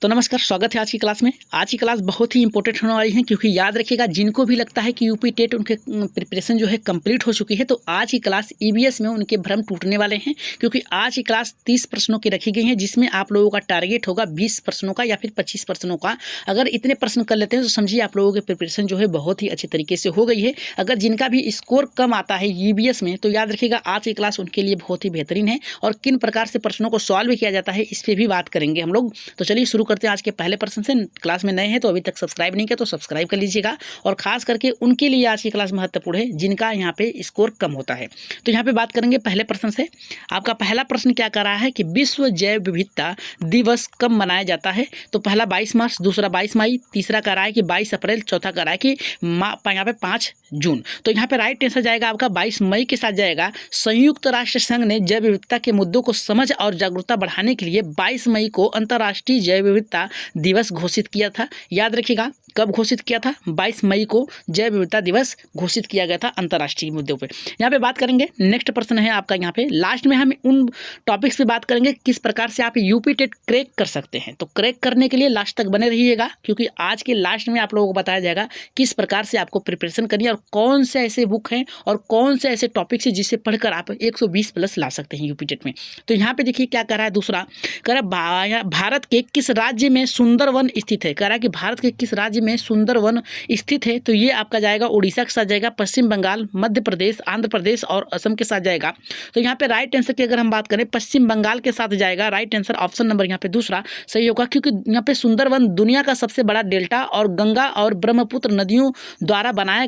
तो नमस्कार, स्वागत है आज की क्लास में। आज की क्लास बहुत ही इंपॉर्टेंट होने वाली है क्योंकि याद रखिएगा, जिनको भी लगता है कि यूपी टेट उनके प्रिपरेशन जो है कंप्लीट हो चुकी है, तो आज की क्लास ईवीएस में उनके भ्रम टूटने वाले हैं। क्योंकि आज की क्लास 30 प्रश्नों की रखी गई है, जिसमें आप लोगों का टारगेट होगा 20 प्रश्नों का या फिर 25 प्रश्नों का। अगर इतने प्रश्न कर लेते हैं तो समझिए आप लोगों की प्रिपरेशन जो है बहुत ही अच्छे तरीके से हो गई है। अगर जिनका भी स्कोर कम आता है ईवीएस में, तो याद रखिएगा आज की क्लास उनके लिए बहुत ही बेहतरीन है। और किन प्रकार से प्रश्नों को सॉल्व किया जाता है, इस पर भी बात करेंगे हम लोग। तो चलिए शुरू करते हैं आज के पहले प्रश्न से। क्लास में नए हैं तो अभी तक सब्सक्राइब नहीं किया तो सब्सक्राइब कर लीजिएगा। और खास करके उनके लिए आज की क्लास महत्वपूर्ण है जिनका यहाँ पे स्कोर कम होता है। तो यहाँ पे बात करेंगे पहले प्रश्न से। आपका पहला प्रश्न क्या कर रहा है कि विश्व जैव विविधता दिवस कब मनाया जाता है। तो पहला 22 मार्च, दूसरा 22 मई, तीसरा कह रहा है कि 22 अप्रैल, चौथा कह रहा है कि यहाँ पे 5 जून। तो यहाँ पे राइट आंसर जाएगा आपका 22 मई के साथ जाएगा। संयुक्त राष्ट्र संघ ने जैव विविधता के मुद्दों को समझ और जागरूकता बढ़ाने के लिए 22 मई को अंतर्राष्ट्रीय जैव विविधता दिवस घोषित किया था। याद रखिएगा कब घोषित किया था, 22 मई को जैव विविधता दिवस घोषित किया गया था अंतर्राष्ट्रीय मुद्दों पे। यहाँ पे बात करेंगे, नेक्स्ट प्रश्न है आपका। यहाँ पे लास्ट में हम उन टॉपिक्स पे बात करेंगे किस प्रकार से आप यूपी टेट क्रैक कर सकते हैं। तो क्रैक करने के लिए लास्ट तक बने रहिएगा, क्योंकि आज के लास्ट में आप लोगों को बताया जाएगा किस प्रकार से आपको प्रिपरेशन करनी है और कौन से ऐसे बुक हैं और कौन से ऐसे टॉपिक्स हैं जिससे पढ़कर आप 120 प्लस ला सकते हैं यूपी टेट में। तो यहाँ पे देखिए क्या कह रहा है, दूसरा कह रहा है भारत के किस राज्य में सुंदरवन स्थित है। कह रहा है कि भारत के किस राज्य में सुंदरवन स्थित है। तो ये आपका जाएगा उड़ीसा के साथ जाएगा, पश्चिम बंगाल, मध्य प्रदेश, आंध्र प्रदेश और असम के साथ जाएगा। तो यहाँ पे राइट आंसर की अगर हम बात करें, पश्चिम बंगाल के साथ जाएगा। राइट आंसर ऑप्शन नंबर यहाँ पे दूसरा सही होगा, क्योंकि यहाँ पे सुंदरवन दुनिया का सबसे बड़ा डेल्टा और गंगा और ब्रह्मपुत्र नदियों द्वारा बनाया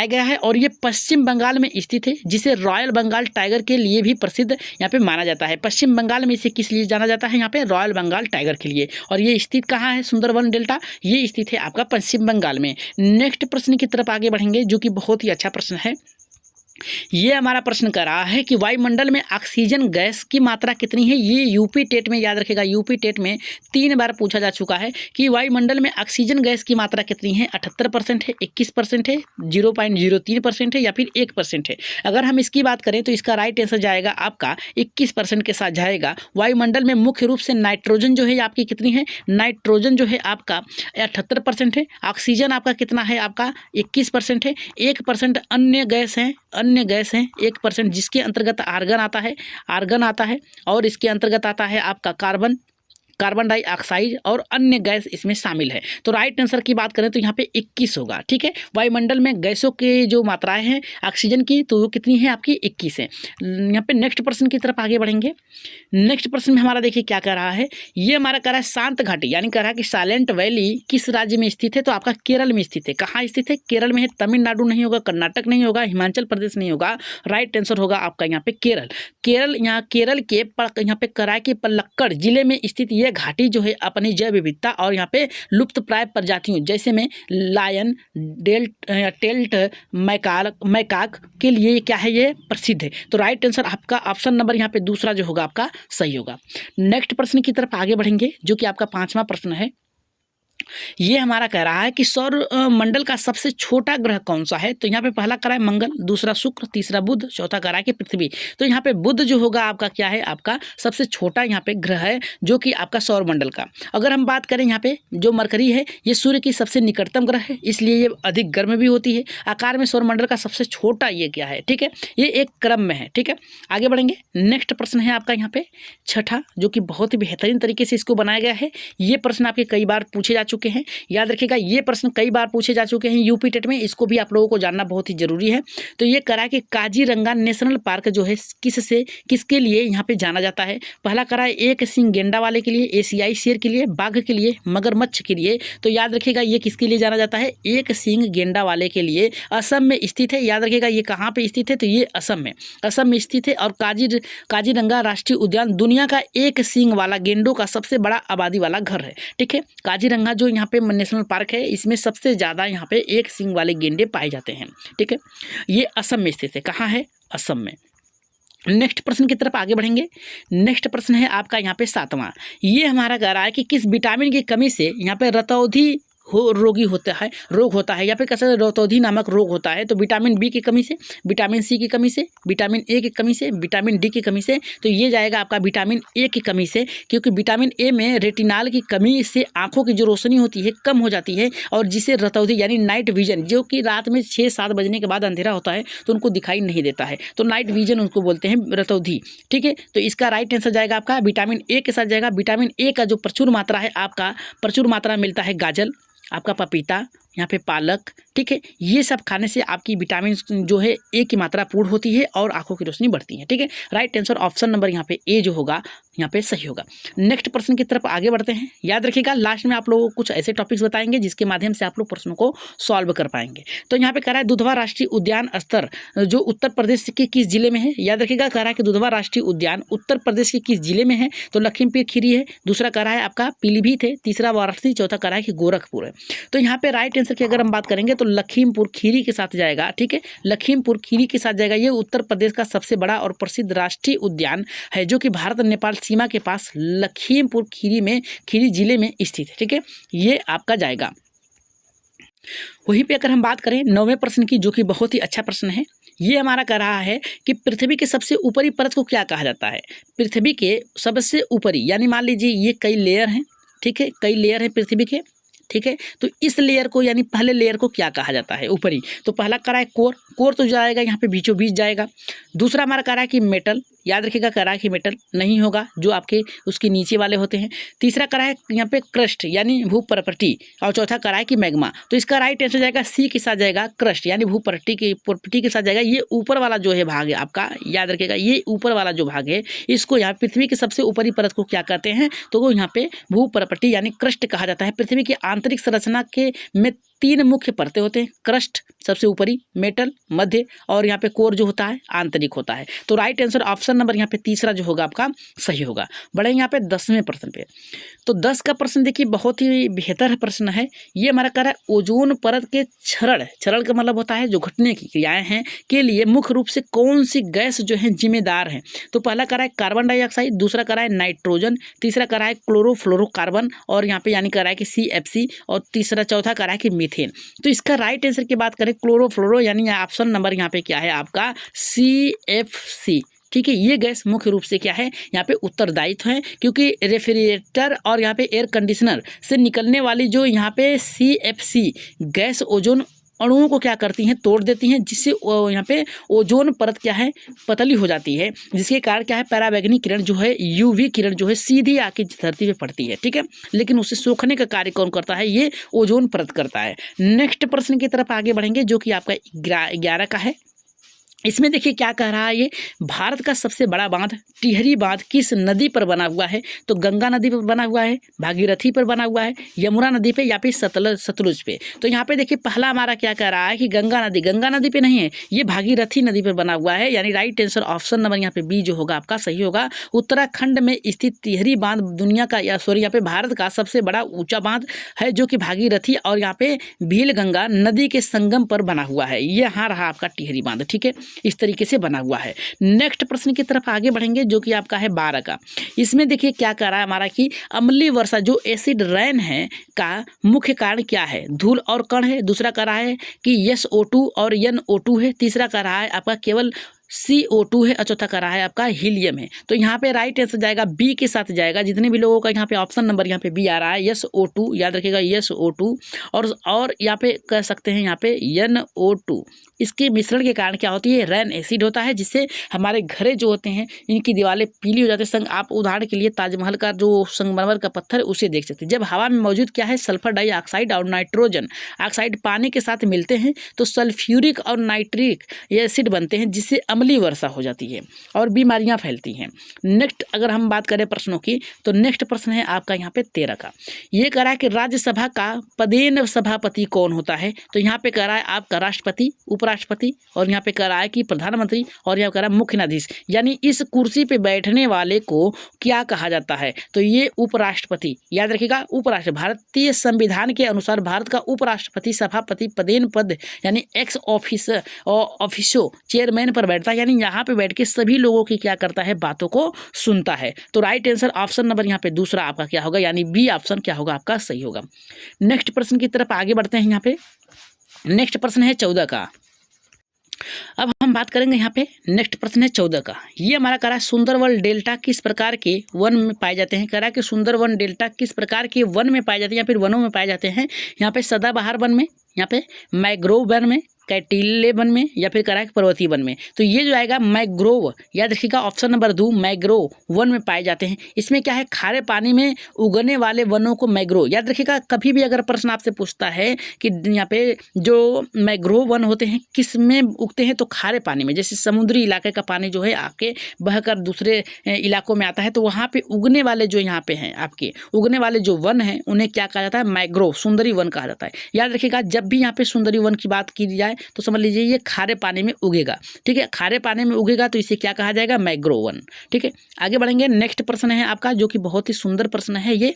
गया है और ये पश्चिम बंगाल में स्थित है, जिसे रॉयल बंगाल टाइगर के लिए भी प्रसिद्ध यहाँ पे माना जाता है। पश्चिम बंगाल में इसे किस लिए जाना जाता है, यहाँ पे रॉयल बंगाल टाइगर के लिए। और ये स्थित कहाँ है सुंदरवन डेल्टा, ये स्थित है आपका पश्चिम बंगाल में। नेक्स्ट प्रश्न की तरफ आगे बढ़ेंगे, जो कि बहुत ही अच्छा प्रश्न है। ये हमारा प्रश्न कर रहा है कि वायुमंडल में ऑक्सीजन गैस की मात्रा कितनी है। ये यूपी टेट में याद रखेगा, यूपी टेट में 3 बार पूछा जा चुका है कि वायुमंडल में ऑक्सीजन गैस की मात्रा कितनी है। 78% है, 21% है, 0.03% है या फिर 1% है। अगर हम इसकी बात करें तो इसका राइट आंसर जाएगा आपका 21% के साथ जाएगा। वायुमंडल में मुख्य रूप से नाइट्रोजन जो है आपकी कितनी है, नाइट्रोजन जो है आपका 78% है। ऑक्सीजन आपका कितना है, आपका 21% है। 1% अन्य गैस हैं, 1% जिसके अंतर्गत आर्गन आता है और इसके अंतर्गत आता है आपका कार्बन डाइऑक्साइड और अन्य गैस इसमें शामिल है। तो राइट आंसर की बात करें तो यहाँ पे 21 होगा। ठीक है, वायुमंडल में गैसों की जो मात्राएं हैं ऑक्सीजन की, तो वो कितनी है आपकी 21 है। यहाँ पे नेक्स्ट प्रश्न की तरफ आगे बढ़ेंगे। नेक्स्ट प्रश्न में हमारा देखिए क्या कह रहा है। ये हमारा कह रहा है शांत घाटी, यानी कह रहा है कि साइलेंट वैली किस राज्य में स्थित है। तो आपका केरल में स्थित है। कहाँ स्थित है, केरल में है। तमिलनाडु नहीं होगा, कर्नाटक नहीं होगा, हिमाचल प्रदेश नहीं होगा। राइट आंसर होगा आपका यहाँ पे केरल। केरल के यहाँ पे कह रहा है कि पलक्कड़ जिले में स्थित ये घाटी जो है अपनी जैव विविधता और यहाँ पे लुप्त प्राय प्रजातियों जैसे में लायन, टेल्ट, मैकाक के लिए क्या है, ये प्रसिद्ध है। तो राइट आंसर आपका ऑप्शन नंबर यहाँ पे दूसरा जो होगा आपका सही होगा। नेक्स्ट प्रश्न की तरफ आगे बढ़ेंगे, जो कि आपका 5वां प्रश्न है। ये हमारा कह रहा है कि सौर मंडल का सबसे छोटा ग्रह कौन सा है। तो यहाँ पे पहला कह रहा है मंगल, दूसरा शुक्र, तीसरा बुध, चौथा कह रहा है कि पृथ्वी। तो यहाँ पे बुध जो होगा आपका क्या है, आपका सबसे छोटा यहाँ पे ग्रह है, जो कि आपका सौर मंडल का। अगर हम बात करें यहाँ पे जो मरकरी है, ये सूर्य की सबसे निकटतम ग्रह है, इसलिए ये अधिक गर्म भी होती है। आकार में सौर मंडल का सबसे छोटा ये क्या है, ठीक है, ये एक क्रम में है। ठीक है, आगे बढ़ेंगे। नेक्स्ट प्रश्न है आपका यहाँ पे 6ठा, जो कि बहुत ही बेहतरीन तरीके से इसको बनाया गया है। ये प्रश्न आपके कई बार पूछे जा चुके हैं, याद रखिएगा ये प्रश्न कई बार पूछे जा चुके हैं यूपी टेट में, इसको भी आप लोगों को जानना बहुत ही जरूरी है। तो ये करा कि काजीरंगा नेशनल पार्क जो है किसके लिए यहाँ पे जाना जाता है। पहला करा है एक सींग गेंडा वाले के लिए, एशियाई शेर के लिए, बाघ के लिए, मगरमच्छ के लिए। तो याद रखिएगा ये किसके लिए जाना जाता है, एक सींग गेंडा वाले के लिए। असम में स्थित है। याद रखिएगा ये कहाँ पे स्थित है, तो ये असम में स्थित है। और काजीरंगा राष्ट्रीय उद्यान दुनिया का एक सींग वाला गेंडों का सबसे बड़ा आबादी वाला घर है। ठीक है, काजीरंगा जो यहाँ पे नेशनल पार्क है, इसमें सबसे ज़्यादा यहाँ पे एक सींग वाले गेंडे पाए जाते हैं। ठीक है, ये असम में स्थित है। कहाँ है, असम में। नेक्स्ट प्रश्न की तरफ आगे बढ़ेंगे। नेक्स्ट प्रश्न है आपका यहाँ पे 7वां। ये हमारा कह रहा है कि किस विटामिन की कमी से यहाँ पे रतौंधी रोग होता है, या फिर कैसे रतौंधी नामक रोग होता है, तो विटामिन बी की कमी से, विटामिन सी की कमी से, विटामिन ए की कमी से, विटामिन डी की कमी से, तो ये जाएगा आपका विटामिन ए की कमी से, क्योंकि विटामिन ए में रेटिनाल की कमी से आंखों की जो रोशनी होती है कम हो जाती है, और जिसे रतौंधी यानी नाइट विजन, जो कि रात में 6-7 बजने के बाद अंधेरा होता है तो उनको दिखाई नहीं देता है, तो नाइट विजन उनको बोलते हैं रतौंधी। ठीक है, तो इसका राइट आंसर जाएगा आपका विटामिन ए के साथ जाएगा। विटामिन ए का जो प्रचुर मात्रा है, आपका प्रचुर मात्रा मिलता है गाजर, आपका पपीता, यहाँ पे पालक। ठीक है, ये सब खाने से आपकी विटामिन जो है ए की मात्रा पूर्ण होती है और आंखों की रोशनी बढ़ती है। ठीक है, राइट आंसर ऑप्शन नंबर यहाँ पे ए जो होगा यहाँ पे सही होगा। नेक्स्ट प्रश्न की तरफ आगे बढ़ते हैं। याद रखिएगा, लास्ट में आप लोगों को कुछ ऐसे टॉपिक्स बताएंगे जिसके माध्यम से आप लोग प्रश्नों को सॉल्व कर पाएंगे। तो यहाँ पे कह रहा है दुधवा राष्ट्रीय उद्यान स्तर जो उत्तर प्रदेश के किस जिले में है। याद रखिएगा, कह रहा है कि दुधवा राष्ट्रीय उद्यान उत्तर प्रदेश के किस जिले में है, तो लखीमपुर खीरी है, दूसरा कह रहा है आपका पीलीभीत है, तीसरा वाराणसी, चौथा कह रहा है कि गोरखपुर है। तो यहाँ पे राइट आंसर की अगर हम बात करेंगे तो लखीमपुर खीरी के साथ जाएगा। ठीक है, लखीमपुर खीरी के साथ जाएगा। ये उत्तर प्रदेश का सबसे बड़ा और प्रसिद्ध राष्ट्रीय उद्यान है जो कि भारत नेपाल सीमा के पास लखीमपुर खीरी में, खीरी जिले में स्थित है। ठीक है, ये आपका जाएगा। वहीं पे अगर हम बात करें 9वें प्रश्न की, जो कि बहुत ही अच्छा प्रश्न है, ये हमारा कह रहा है कि पृथ्वी के सबसे ऊपरी परत को क्या कहा जाता है। पृथ्वी के सबसे ऊपरी, यानी मान लीजिए ये कई लेयर हैं। ठीक है, कई लेयर हैं पृथ्वी के। ठीक है, तो इस लेयर को यानी पहले लेयर को क्या कहा जाता है ऊपरी, तो पहला कह रहा है कोर, कोर तो जाएगा यहाँ पे बीचों बीच जाएगा। दूसरा हमारा कह रहा है कि मेटल, याद रखिएगा कह रहा है कि मेटल नहीं होगा, जो आपके उसके नीचे वाले होते हैं। तीसरा कह रहा है यहाँ पे क्रस्ट यानी भूपर्पटी, और चौथा कह रहा है कि मैग्मा। तो इसका राइट आंसर जाएगा सी के साथ जाएगा, क्रस्ट यानी भूपर्पटी के साथ जाएगा। ये ऊपर वाला जो है भाग है आपका, याद रखिएगा ये ऊपर वाला जो भाग है, इसको यहाँ पृथ्वी की सबसे ऊपरी परत को क्या कहते हैं, तो वो यहाँ पे भूपर्पटी यानी क्रस्ट कहा जाता है। पृथ्वी की आंतरिक संरचना के में 3 मुख्य परतें होते हैं, क्रस्ट सबसे ऊपरी, मेटल मध्य, और यहाँ पे कोर जो होता है आंतरिक होता है। तो राइट आंसर ऑप्शन नंबर यहाँ पे तीसरा जो होगा आपका सही होगा। बढ़े यहाँ पे 10वें प्रश्न पे। तो 10 का प्रश्न देखिए बहुत ही बेहतर प्रश्न है। ये हमारा कह रहा है ओजोन परत के क्षरण, क्षरण का मतलब होता है जो घटने की क्रियाएं हैं, के लिए मुख्य रूप से कौन सी गैस जो है जिम्मेदार है। तो पहला कह रहा है कार्बन डाइऑक्साइड, दूसरा कह रहा है नाइट्रोजन, तीसरा कह रहा है क्लोरोफ्लोरोकार्बन, और यहाँ पे यानी कह रहा है कि CFC, और तीसरा चौथा कह रहा है कि मीथेन। तो इसका राइट आंसर की बात करें क्लोरोफ्लोरो, यानी ऑप्शन नंबर यहाँ पे क्या है आपका CFC। ठीक है, ये गैस मुख्य रूप से क्या है यहाँ पे उत्तरदायित्व है, क्योंकि रेफ्रिजरेटर और यहाँ पे एयर कंडीशनर से निकलने वाली जो यहाँ पे CFC गैस ओजोन अणुओं को क्या करती हैं, तोड़ देती हैं, जिससे यहाँ पे ओजोन परत क्या है पतली हो जाती है, जिसके कारण क्या है पराबैंगनी किरण जो है, UV किरण जो है सीधी आके धरती पे पड़ती है। ठीक है, लेकिन उसे सोखने का कार्य कौन करता है, ये ओजोन परत करता है। नेक्स्ट प्रश्न की तरफ आगे बढ़ेंगे, जो कि आपका 11 का है। इसमें देखिए क्या कह रहा है, ये भारत का सबसे बड़ा बांध टिहरी बांध किस नदी पर बना हुआ है, तो गंगा नदी पर बना हुआ है, भागीरथी पर बना हुआ है, यमुना नदी पे, या फिर सतलुज पे। तो यहाँ पे देखिए पहला हमारा क्या कह रहा है कि गंगा नदी पे नहीं है, ये भागीरथी नदी पर बना हुआ है, यानी राइट आंसर ऑप्शन नंबर यहाँ पे बी जो होगा आपका सही होगा। उत्तराखंड में स्थित टिहरी बांध दुनिया का यहाँ पे भारत का सबसे बड़ा ऊंचा बांध है, जो कि भागीरथी और यहाँ पे भील गंगा नदी के संगम पर बना हुआ है। यहाँ रहा आपका टिहरी बांध। ठीक है, इस तरीके से बना हुआ है। नेक्स्ट प्रश्न की तरफ आगे बढ़ेंगे, जो कि आपका है 12 का। इसमें देखिए क्या कह रहा है हमारा कि अम्लीय वर्षा जो एसिड रेन है का मुख्य कारण क्या है, धूल और कण है, दूसरा कह रहा है कि SO2 और NO2 है, तीसरा कह रहा है आपका केवल CO2 है, और चौथा कह रहा है आपका हीलियम है। तो यहाँ पे राइट आंसर जाएगा बी के साथ जाएगा। जितने भी लोगों का यहाँ पे ऑप्शन नंबर यहाँ पे बी आ रहा है, SO2, याद रखिएगा SO2, और यहाँ पे कह सकते हैं यहाँ पे NO2। इसके मिश्रण के कारण क्या होती है, रेन एसिड होता है, जिससे हमारे घरे जो होते हैं इनकी दीवारें पीली हो जाती है। संग आप उदाहरण के लिए ताजमहल का जो संगमरमर का पत्थर है उसे देख सकते हैं। जब हवा में मौजूद क्या है सल्फर डाइऑक्साइड और नाइट्रोजन ऑक्साइड पानी के साथ मिलते हैं तो सल्फ्यूरिक और नाइट्रिक एसिड बनते हैं, जिससे अम्लीय वर्षा हो जाती है और बीमारियां फैलती हैं। नेक्स्ट अगर हम बात करें प्रश्नों की, तो नेक्स्ट प्रश्न है आपका यहाँ पे 13 का। ये कह रहा है कि राज्यसभा का पदेन सभापति कौन होता है, तो यहाँ पे कह रहा है आपका राष्ट्रपति, उपराष्ट्रपति, और यहाँ पे कह रहा है कि प्रधानमंत्री, और यहाँ कह रहा है मुख्य न्यायाधीश। यानी इस कुर्सी पे बैठने वाले को क्या कहा जाता है, तो ये उपराष्ट्रपति। याद रखिएगा उपराष्ट्र, भारतीय संविधान के अनुसार भारत का उपराष्ट्रपति सभापति पदेन पद यानी एक्स ऑफिसो चेयरमैन पर बैठता करता है, यानी यहाँ पे बैठ के सभी लोगों की क्या करता है, बातों को सुनता है। तो राइट आंसर ऑप्शन नंबर यहाँ पे दूसरा आपका क्या होगा, यानी बी ऑप्शन क्या होगा आपका सही होगा। नेक्स्ट प्रश्न की तरफ आगे बढ़ते हैं। यहाँ पे नेक्स्ट प्रश्न है 14 का। अब हम बात करेंगे यहाँ पे, नेक्स्ट प्रश्न है 14 का। ये हमारा कह रहा है सुंदरवन डेल्टा किस प्रकार के वन में पाए जाते हैं। कह रहा है कि सुंदरवन डेल्टा किस प्रकार के वन में पाए जाते हैं या फिर वनों में पाए जाते हैं। यहाँ पे सदाबहार वन में, यहाँ पे मैग्रोव वन में, कैटिले वन में, या फिर कह रहा है पर्वतीय वन में। तो ये जो आएगा मैग्रोव, याद रखिएगा ऑप्शन नंबर 2 मैग्रोव वन में पाए जाते हैं। इसमें क्या है, खारे पानी में उगने वाले वनों को मैग्रोव, याद रखिएगा। कभी भी अगर प्रश्न आपसे पूछता है कि यहाँ पे जो मैग्रोव वन होते हैं किस में उगते हैं, तो खारे पानी में, जैसे समुद्री इलाके का पानी जो है आपके बहकर दूसरे इलाकों में आता है, तो वहाँ पे उगने वाले जो यहाँ पे हैं आपके उगने वाले जो वन हैं उन्हें क्या कहा जाता है, मैग्रोव, सुंदरी वन कहा जाता है। याद रखिएगा जब भी यहाँ पे सुंदरी वन की बात की जाए तो समझ लीजिए ये खारे पानी में उगेगा। ठीक है, खारे पानी में उगेगा तो इसे क्या कहा जाएगा, मैग्रोव वन। ठीक है, आगे बढ़ेंगे। नेक्स्ट प्रश्न है आपका जो कि बहुत ही सुंदर प्रश्न है। ये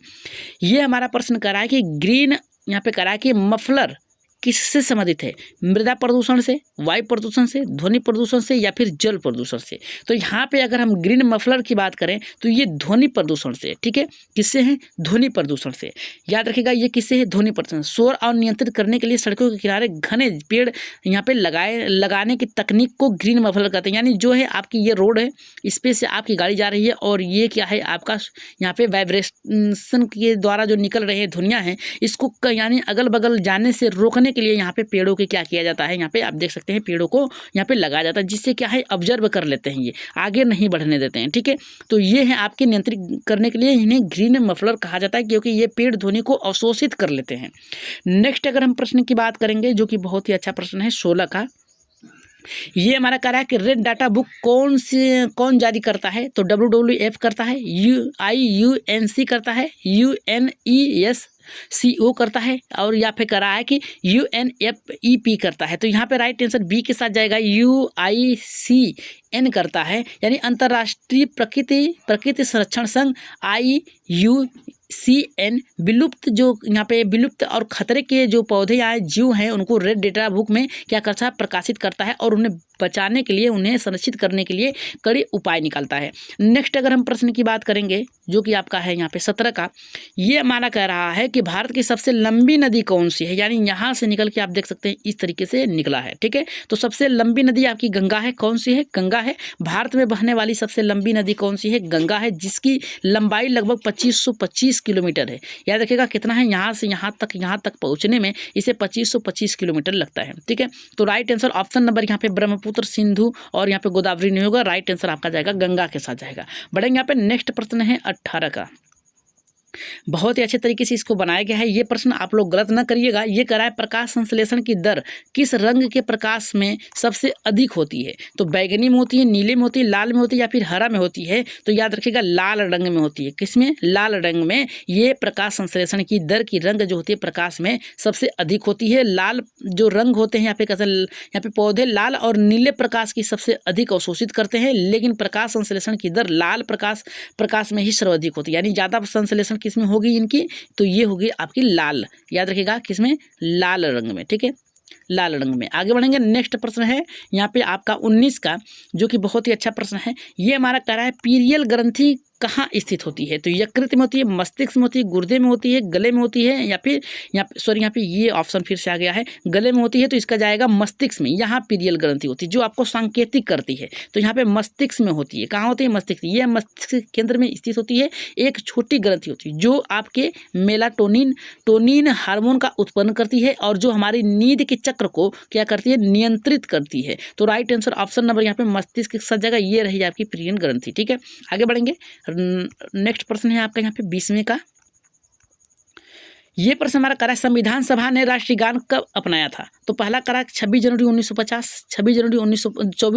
हमारा प्रश्न कर रहा है कि ग्रीन, यहाँ पे कह रहा है कि मफलर किससे संबंधित है, मृदा प्रदूषण से, वायु प्रदूषण से, ध्वनि प्रदूषण से, या फिर जल प्रदूषण से। तो यहाँ पे अगर हम ग्रीन मफलर की बात करें तो ये ध्वनि प्रदूषण से। ठीक है, किससे है, ध्वनि प्रदूषण से। याद रखिएगा ये किससे है, ध्वनि प्रदूषण। शोर और नियंत्रित करने के लिए सड़कों के किनारे घने पेड़ यहाँ पे लगाने की तकनीक को ग्रीन मफलर कहते हैं। यानी जो है आपकी ये रोड है, इस पे से आपकी गाड़ी जा रही है और ये क्या है आपका यहाँ पे वाइब्रेशन के द्वारा जो निकल रहे ध्वनियाँ हैं, इसको यानी अगल बगल जाने से रोकने के लिए यहाँ पे पेड़ों के क्या किया जाता है, यहाँ पे आप देख सकते हैं पेड़ों को यहाँ पे लगाया जाता है, जिससे क्या है ऑब्जर्व कर लेते हैं, ये आगे नहीं बढ़ने देते हैं। ठीक है, तो ये है आपके नियंत्रित करने के लिए इन्हें ग्रीन मफलर कहा जाता है, क्योंकि ये पेड़ ध्वनि को अवशोषित कर लेते हैं। नेक्स्ट अगर हम प्रश्न की बात करेंगे जो कि बहुत ही अच्छा प्रश्न है 16 का। ये हमारा कह रहा है कि रेड डाटा बुक कौन जारी करता है। तो WWF करता है, IUNC करता है, UNESCO करता है, और या फिर कह रहा है कि UNFEP करता है। तो यहाँ पे राइट आंसर बी के साथ जाएगा, UICN करता है, यानी अंतर्राष्ट्रीय प्रकृति संरक्षण संघ IUCN विलुप्त, जो यहाँ पे विलुप्त और खतरे के जो पौधे या जीव हैं उनको रेड डेटा बुक में क्या करता है, प्रकाशित करता है, और उन्हें बचाने के लिए, उन्हें संरक्षित करने के लिए कड़े उपाय निकालता है। नेक्स्ट अगर हम प्रश्न की बात करेंगे जो कि आपका है यहाँ पे 17 का। ये हमारा कह रहा है कि भारत की सबसे लंबी नदी कौन सी है, यानी यहाँ से निकल के आप देख सकते हैं इस तरीके से निकला है। ठीक है, तो सबसे लंबी नदी आपकी गंगा है। कौन सी है, गंगा है। भारत में बहने वाली सबसे लंबी नदी कौन सी है, गंगा है, जिसकी लंबाई लगभग 2525 किलोमीटर है। याद रखिएगा कितना है, यहाँ से यहाँ तक पहुँचने में इसे 2525 किलोमीटर लगता है। ठीक है, तो राइट आंसर ऑप्शन नंबर यहाँ पे ब्रह्मपुत्र, सिंधु और यहाँ पे गोदावरी नहीं होगा, राइट आंसर आपका जाएगा गंगा के साथ जाएगा। बढ़ेंगे यहाँ पे। नेक्स्ट प्रश्न है 18 का। बहुत ही अच्छे तरीके से इसको बनाया गया है। ये प्रश्न आप लोग गलत ना करिएगा। ये कह रहा है प्रकाश संश्लेषण की दर किस रंग के प्रकाश में सबसे अधिक होती है। तो बैगनी में होती है, नीले में होती है, लाल में होती है, या फिर हरा में होती है। तो याद रखिएगा लाल रंग में होती है। किसमें, लाल रंग में ये प्रकाश संश्लेषण की दर की रंग जो होती है प्रकाश में सबसे अधिक होती है। लाल जो रंग होते हैं यहाँ पे पौधे लाल और नीले प्रकाश की सबसे अधिक अवशोषित करते हैं, लेकिन प्रकाश संश्लेषण की दर लाल प्रकाश में ही सर्वाधिक होती है। यानी ज़्यादा संश्लेषण किसमें होगी इनकी, तो ये होगी आपकी लाल। याद रखिएगा किसमें, लाल रंग में। ठीक है, लाल रंग में। आगे बढ़ेंगे। नेक्स्ट प्रश्न है यहाँ पे आपका 19 का, जो कि बहुत ही अच्छा प्रश्न है। ये हमारा कह रहा है पीरियल ग्रंथि कहाँ स्थित होती है। तो यकृत में होती है, मस्तिष्क में होती है, गुर्दे में होती है, गले में होती है, या फिर यहाँ पे ये ऑप्शन फिर से आ गया है, गले में होती है, तो इसका जाएगा मस्तिष्क में। यहाँ पीरियल ग्रंथि होती है जो आपको सांकेतिक करती है, तो यहाँ पे मस्तिष्क में होती है। कहाँ होती है, मस्तिष्क। ये मस्तिष्क केंद्र में स्थित होती है। एक छोटी ग्रंथि होती है जो आपके मेलाटोनिन हार्मोन का उत्पन्न करती है, और जो हमारी नींद के चक्र को क्या करती है, नियंत्रित करती है। तो राइट आंसर ऑप्शन नंबर यहाँ पे मस्तिष्क के साथ जाएगा, ये रही आपकी पीरियल ग्रंथि। ठीक है, आगे बढ़ेंगे। नेक्स्ट प्रश्न है आपका यहाँ पे 20वें का। ये प्रश्न हमारा करा, संविधान सभा ने राष्ट्रीय गान कब अपनाया था। तो पहला करा 26 जनवरी 1950, 24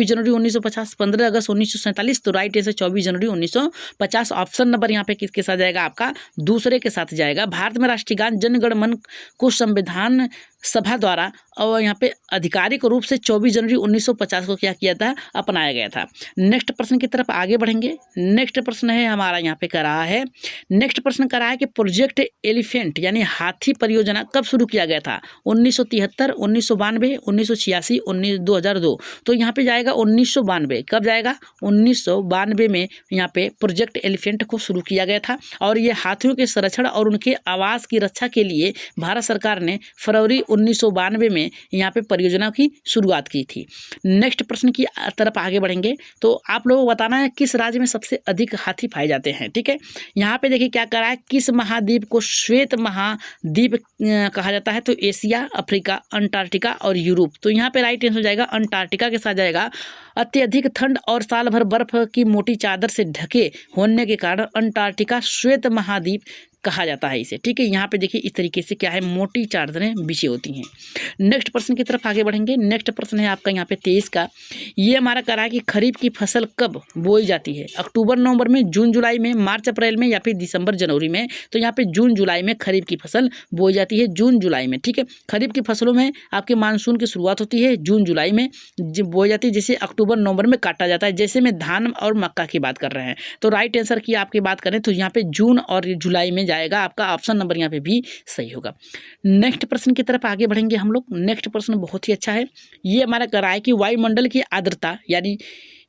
जनवरी 1950, 15 अगस्त 1947। तो राइट आंसर 24 जनवरी 1950 ऑप्शन नंबर यहाँ पे किसके साथ जाएगा, आपका दूसरे के साथ जाएगा। भारत में राष्ट्रीय गान जन गण मन को संविधान सभा द्वारा और यहाँ पे आधिकारिक रूप से 24 जनवरी 1950 को क्या किया था, अपनाया गया था। नेक्स्ट प्रश्न की तरफ आगे बढ़ेंगे। नेक्स्ट प्रश्न है हमारा यहाँ पे कर रहा है, नेक्स्ट प्रश्न कर रहा है कि प्रोजेक्ट एलिफेंट यानी हाथी परियोजना कब शुरू किया गया था, 1973, 1992, 1986, 2002। तो यहाँ पे जाएगा 1992। कब जाएगा, 1992 में यहाँ पे प्रोजेक्ट एलिफेंट को शुरू किया गया था और ये हाथियों के संरक्षण और उनके आवास की रक्षा के लिए भारत सरकार ने फरवरी 1992 में यहाँ पे परियोजना की शुरुआत की थी। नेक्स्ट प्रश्न की तरफ आगे बढ़ेंगे। तो आप लोगों को बताना है किस राज्य में सबसे अधिक हाथी पाए जाते हैं। ठीक है, यहाँ पे देखिए क्या कर रहा है, किस महाद्वीप को श्वेत महाद्वीप कहा जाता है, तो एशिया, अफ्रीका, अंटार्कटिका और यूरोप। तो यहाँ पे राइट आंसर हो जाएगा अंटार्कटिका के साथ जाएगा। अत्यधिक ठंड और साल भर बर्फ की मोटी चादर से ढके होने के कारण अंटार्कटिका श्वेत महाद्वीप कहा जाता है इसे। ठीक है, यहाँ पे देखिए इस तरीके से क्या है, मोटी चादरें बिछी होती हैं। नेक्स्ट प्रश्न की तरफ आगे बढ़ेंगे। नेक्स्ट प्रश्न है आपका यहाँ पे 23 का। ये हमारा कह रहा है कि खरीफ की फसल कब बोई जाती है, अक्टूबर नवंबर में, जून जुलाई में, मार्च अप्रैल में या फिर दिसंबर जनवरी में। तो यहाँ पे जून जुलाई में खरीफ की फसल बोई जाती है, जून जुलाई में। ठीक है, खरीफ की फसलों में आपके मानसून की शुरुआत होती है जून जुलाई में बोई जाती है, जिसे अक्टूबर नवंबर में काटा जाता है। जैसे में धान और मक्का की बात कर रहे हैं, तो राइट आंसर की आपकी बात करें तो यहाँ पे जून और जुलाई में जाएगा आपका ऑप्शन नंबर यहाँ पे भी सही होगा। नेक्स्ट प्रश्न की तरफ आगे बढ़ेंगे हम लोग। नेक्स्ट प्रश्न बहुत ही अच्छा है। ये हमारा कह रहा है कि वायुमंडल की आर्द्रता यानी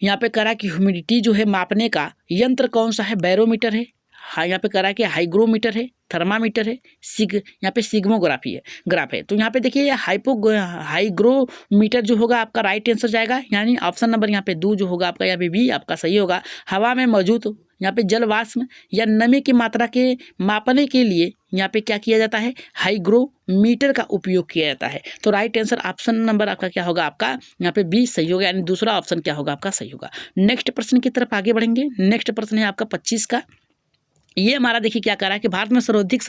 यहाँ पे कह रहा है कि ह्यूमिडिटी जो है मापने का यंत्र कौन सा है, बैरोमीटर है, हाँ यहाँ पे कह रहा है कि हाइग्रोमीटर है, थर्मामीटर है, यहाँ पे सिग्मोग्राफी है, ग्राफ है। तो यहाँ पे देखिए हाइग्रोमीटर जो होगा आपका राइट आंसर जाएगा, यानी ऑप्शन नंबर यहाँ पे 2 जो होगा आपका यहाँ पे भी आपका सही होगा। हवा में मौजूद यहाँ पे जल वाष्प या नमी की मात्रा के मापने के लिए यहाँ पे क्या किया जाता है, हाइग्रोमीटर का उपयोग किया जाता है। तो राइट आंसर ऑप्शन नंबर आपका क्या होगा, आपका यहाँ पे बी सही होगा, यानी दूसरा ऑप्शन क्या होगा आपका सही होगा। नेक्स्ट प्रश्न की तरफ आगे बढ़ेंगे। नेक्स्ट प्रश्न है आपका 25 का। ये हमारा देखिए क्या कर रहा है कि भारत में सर्वाधिक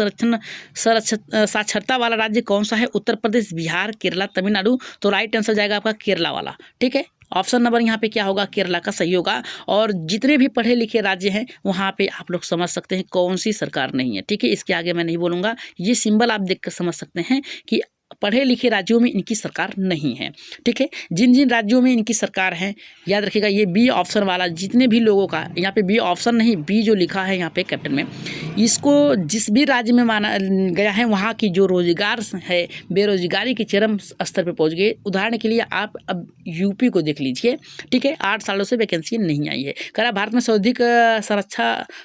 साक्षरता वाला राज्य कौन सा है, उत्तर प्रदेश, बिहार, केरला, तमिलनाडु। तो राइट आंसर जाएगा आपका केरला वाला। ठीक है, ऑप्शन नंबर यहाँ पे क्या होगा, केरला का सही होगा। और जितने भी पढ़े लिखे राज्य हैं वहाँ पे आप लोग समझ सकते हैं कौन सी सरकार नहीं है। ठीक है, इसके आगे मैं नहीं बोलूँगा, ये सिंबल आप देख कर समझ सकते हैं कि पढ़े लिखे राज्यों में इनकी सरकार नहीं है। ठीक है, जिन जिन राज्यों में इनकी सरकार है याद रखिएगा, ये बी ऑप्शन वाला जितने भी लोगों का, यहाँ पे बी ऑप्शन नहीं, बी जो लिखा है यहाँ पे कैप्टन में, इसको जिस भी राज्य में माना गया है वहाँ की जो रोजगार है, बेरोजगारी के चरम स्तर पे पहुँच गए। उदाहरण के लिए आप अब यूपी को देख लीजिए। ठीक है, 8 सालों से वैकेंसी नहीं आई है। कह रहा भारत में सर्वाधिक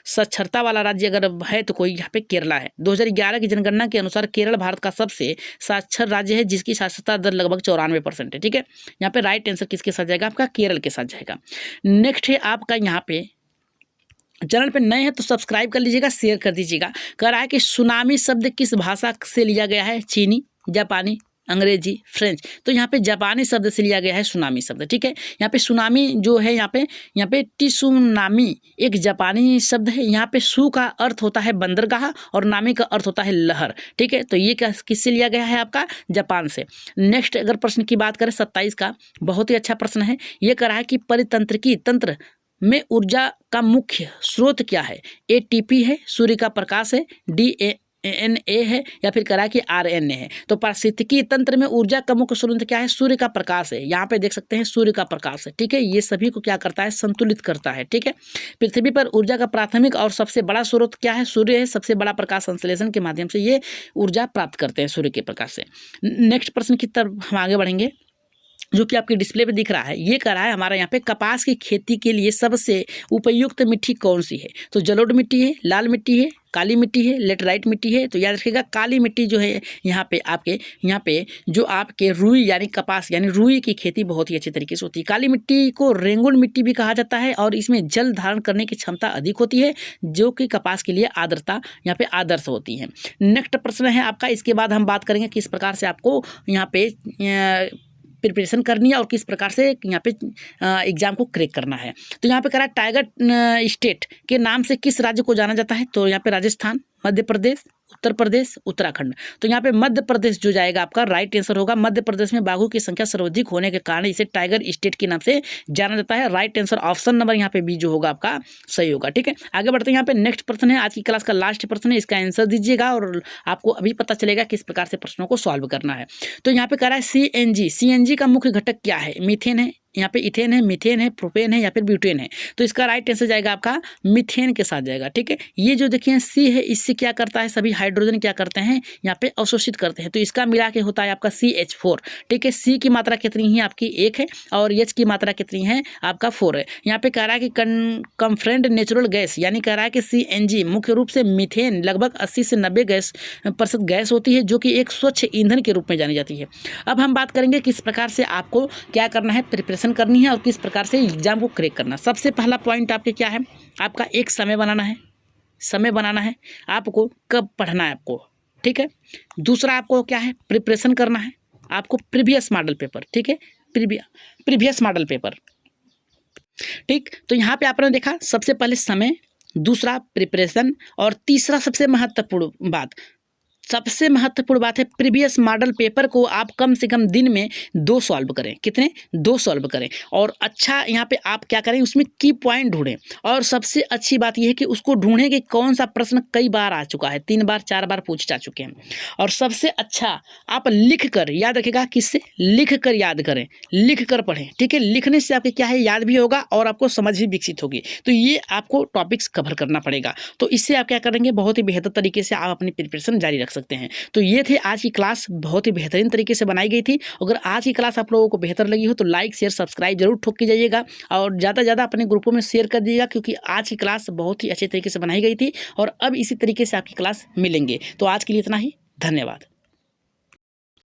साक्षरता वाला राज्य अगर है तो कोई यहाँ पे केरला है। 2011 की जनगणना के अनुसार केरल भारत का सबसे साक्षर राज्य है, जिसकी साक्षरता दर लगभग 94% है। ठीक है, यहाँ पे राइट आंसर किसके साथ जाएगा, आपका केरल के साथ जाएगा। नेक्स्ट है आपका यहाँ पे, चैनल पे नए हैं तो सब्सक्राइब कर लीजिएगा, शेयर कर दीजिएगा। कह रहा है कि सुनामी शब्द किस भाषा से लिया गया है, चीनी, जापानी, अंग्रेजी, फ्रेंच। तो यहाँ पे जापानी शब्द से लिया गया है सुनामी शब्द। ठीक है, यहाँ पे सुनामी जो है यहाँ पे टिसुनामी एक जापानी शब्द है। यहाँ पे सु का अर्थ होता है बंदरगाह और नामी का अर्थ होता है लहर। ठीक है, तो ये किससे लिया गया है, आपका जापान से। नेक्स्ट अगर प्रश्न की बात करें 27 का, बहुत ही अच्छा प्रश्न है। ये कह रहा है कि परितंत्रिकी तंत्र में ऊर्जा का मुख्य स्रोत क्या है, एटीपी है, सूर्य का प्रकाश है, DNA है, या फिर करा कि RNA है। तो पारिस्थितिकी तंत्र में ऊर्जा का मुख्य स्रोत क्या है, सूर्य का प्रकाश है। यहाँ पे देख सकते हैं सूर्य का प्रकाश है। ठीक है, ये सभी को क्या करता है, संतुलित करता है। ठीक है, पृथ्वी पर ऊर्जा का प्राथमिक और सबसे बड़ा स्रोत क्या है, सूर्य है। सबसे बड़ा प्रकाश संश्लेषण के माध्यम से ये ऊर्जा प्राप्त करते हैं सूर्य के प्रकाश से। नेक्स्ट प्रश्न की तरफ हम आगे बढ़ेंगे, जो कि आपके डिस्प्ले पे दिख रहा है। ये कह रहा है हमारा यहाँ पे कपास की खेती के लिए सबसे उपयुक्त मिट्टी कौन सी है, तो जलोढ़ मिट्टी है, लाल मिट्टी है, काली मिट्टी है, लेटराइट मिट्टी है। तो याद रखिएगा काली मिट्टी जो है यहाँ पे आपके यहाँ पे जो आपके रुई यानी कपास यानी रुई की खेती बहुत ही अच्छी तरीके से होती है। काली मिट्टी को रेंगुन मिट्टी भी कहा जाता है और इसमें जल धारण करने की क्षमता अधिक होती है, जो कि कपास के लिए आर्द्रता यहाँ पे आदर्श होती है। नेक्स्ट प्रश्न है आपका, इसके बाद हम बात करेंगे किस प्रकार से आपको यहाँ पे प्रिपरेशन करनी है और किस प्रकार से यहाँ पे एग्जाम को क्रैक करना है। तो यहाँ पे कह रहा है टाइगर स्टेट के नाम से किस राज्य को जाना जाता है, तो यहाँ पे राजस्थान, मध्य प्रदेश, उत्तर प्रदेश, उत्तराखंड। तो यहाँ पे मध्य प्रदेश जो जाएगा आपका राइट आंसर होगा। मध्य प्रदेश में बाघों की संख्या सर्वाधिक होने के कारण इसे टाइगर स्टेट के नाम से जाना जाता है। राइट आंसर ऑप्शन नंबर यहाँ पे बी जो होगा आपका सही होगा। ठीक है, आगे बढ़ते हैं। यहाँ पे नेक्स्ट प्रश्न है, आज की क्लास का लास्ट प्रश्न है, इसका आंसर दीजिएगा और आपको अभी पता चलेगा किस प्रकार से प्रश्नों को सॉल्व करना है। तो यहाँ पे कह रहा है सीएनजी, सीएनजी का मुख्य घटक क्या है? मीथेन है, यहाँ पे इथेन है, मीथेन है, प्रोपेन है या फिर ब्यूटेन है। तो इसका राइट आंसर जाएगा आपका मीथेन के साथ जाएगा। ठीक है, ये जो देखिए सी है, इससे क्या करता है, सभी हाइड्रोजन क्या करते हैं यहाँ पे अवशोषित करते हैं, तो इसका मिला के होता है आपका CH4। ठीक है, सी की मात्रा कितनी है आपकी 1 है और एच की मात्रा कितनी है आपका 4 है। यहाँ पे कह रहा है कि कंफ्रेंड नेचुरल गैस, यानी कह रहा है कि CNG मुख्य रूप से मीथेन लगभग 80 से 90% गैस होती है जो कि एक स्वच्छ ईंधन के रूप में जानी जाती है। अब हम बात करेंगे किस प्रकार से आपको क्या करना है, प्रिपरेशन करनी है और किस प्रकार से एग्जाम को क्रैक करना। सबसे पहला पॉइंट आपके क्या है, आपका एक समय बनाना है, समय बनाना है आपको, कब पढ़ना है आपको। ठीक है, दूसरा आपको क्या है, प्रिपरेशन करना है आपको, प्रीवियस मॉडल पेपर। ठीक है, प्रीवियस मॉडल पेपर। ठीक, तो यहाँ पे आपने देखा सबसे पहले समय, दूसरा प्रिपरेशन और तीसरा सबसे महत्वपूर्ण बात है प्रीवियस मॉडल पेपर को आप कम से कम दिन में 2 सॉल्व करें। कितने? 2 सॉल्व करें। और अच्छा यहाँ पे आप क्या करें, उसमें की पॉइंट ढूंढें। और सबसे अच्छी बात यह है कि उसको ढूंढें कि कौन सा प्रश्न कई बार आ चुका है, 3 बार 4 बार पूछ जा चुके हैं। और सबसे अच्छा आप लिख कर याद रखेगा, किससे? लिख कर याद करें, लिख कर पढ़ें। ठीक है, लिखने से आपके क्या है, याद भी होगा और आपको समझ भी विकसित होगी। तो ये आपको टॉपिक्स कवर करना पड़ेगा। तो इससे आप क्या करेंगे, बहुत ही बेहतर तरीके से आप अपनी प्रिपरेशन जारी रख सकते हैं। तो ये थे आज की क्लास, बहुत ही बेहतरीन तरीके से बनाई गई थी। अगर आज की क्लास आप लोगों को बेहतर लगी हो तो लाइक शेयर सब्सक्राइब जरूर ठोक के जाइएगा और ज़्यादा से ज़्यादा अपने ग्रुपों में शेयर कर दीजिएगा, क्योंकि आज की क्लास बहुत ही अच्छे तरीके से बनाई गई थी और अब इसी तरीके से आपकी क्लास मिलेंगे। तो आज के लिए इतना ही, धन्यवाद।